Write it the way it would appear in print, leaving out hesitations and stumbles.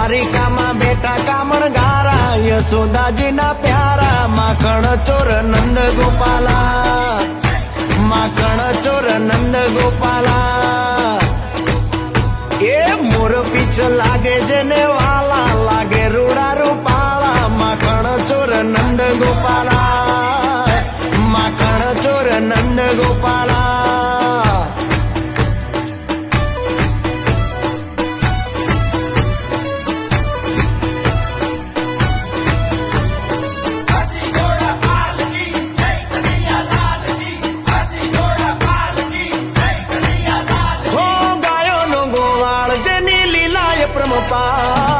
દ્વારિકામાં બેટા કામણગારા યશોદાજીના પ્યારા માખણ ચોર નંદ ગોપાલા માખણ ચોર નંદ ગોપાલા એ મોર પીછ લાગે જેને વાલા લાગે રૂડા રૂપાળા માખણ ચોર નંદ ગોપાલા માખણ ચોર નંદ ગોપાલા પ્રમપાલ